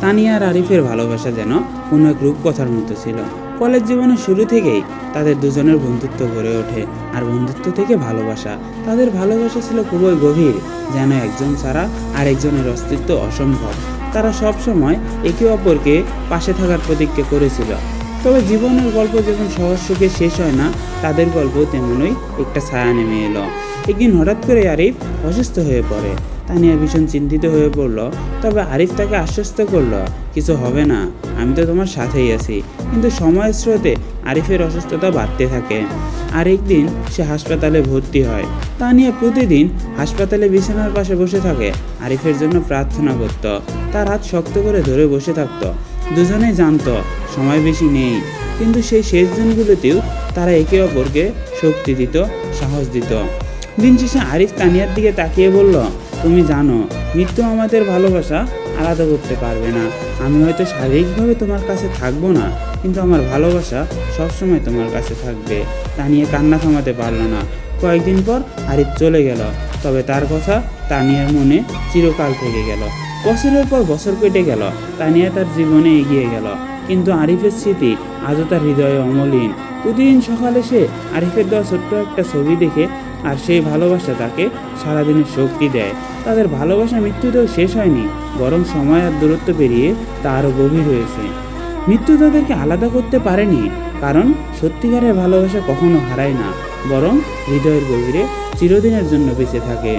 তানিয়া আর আরিফের ভালোবাসা যেন কোনো এক রূপকথার মতো ছিল। কলেজ জীবনের শুরু থেকেই তাদের দুজনের বন্ধুত্ব গড়ে ওঠে, আর বন্ধুত্ব থেকে ভালোবাসা। তাদের ভালোবাসা ছিল খুবই গভীর, যেন একজন ছাড়া আরেকজনের অস্তিত্ব অসম্ভব। তারা সব সময় একে অপরকে পাশে থাকার প্রতিজ্ঞা করেছিল। তবে জীবনের গল্প যেমন সহজ সুখে শেষ হয় না, তাদের গল্প তেমনই একটা ছায়া নেমে এলো। একদিন হঠাৎ করে আরিফ অসুস্থ হয়ে পড়ে। তানিয়া ভীষণ চিন্তিত হয়ে পড়ল। তবে আরিফ তাকে আশ্বস্ত করলো, কিছু হবে না, আমি তো তোমার সাথেই আছি। কিন্তু সময়ের স্রোতে আরিফের অসুস্থতা বাড়তে থাকে। আর একদিন সে হাসপাতালে ভর্তি হয়। তানিয়া প্রতিদিন হাসপাতালে বিছানার পাশে বসে থাকে, আরিফের জন্য প্রার্থনা করত, তার হাত শক্ত করে ধরে বসে থাকতো। দুজনেই জানতো সময় বেশি নেই, কিন্তু সেই শেষ দিনগুলোতেও তারা একে অপরকে শক্তি দিত, সাহস দিত। দিন শেষে আরিফ তানিয়ার দিকে তাকিয়ে বলল, তুমি জানো মৃত্যু আমাদের ভালোবাসা আলাদা করতে পারবে না। আমি হয়তো শারীরিকভাবে তোমার কাছে থাকবো না, কিন্তু আমার ভালোবাসা সবসময় তোমার কাছে থাকবে। তানিয়া কান্না থামাতে পারল না। কয়েকদিন পর আরিফ চলে গেল, তবে তার কথা তানিয়ার মনে চিরকাল থেকে গেল। বছরের পর বছর কেটে গেল, তানিয়া তার জীবনে এগিয়ে গেল, কিন্তু আরিফের স্মৃতি আজও তার হৃদয়ে অমলিন। প্রতিদিন সকালে সে আরিফের দেওয়া ছোট্ট একটা ছবি দেখে, আর সেই ভালোবাসা তাকে সারাদিনের শক্তি দেয়। তাদের ভালোবাসা মৃত্যুতেও শেষ হয়নি, বরং সময় আর দূরত্ব পেরিয়ে তা আরও গভীর হয়েছে। মৃত্যু তাদেরকে আলাদা করতে পারেনি, কারণ সত্যিকারের ভালোবাসা কখনো হারায় না, বরং হৃদয়ের গভীরে চিরদিনের জন্য বেঁচে থাকে।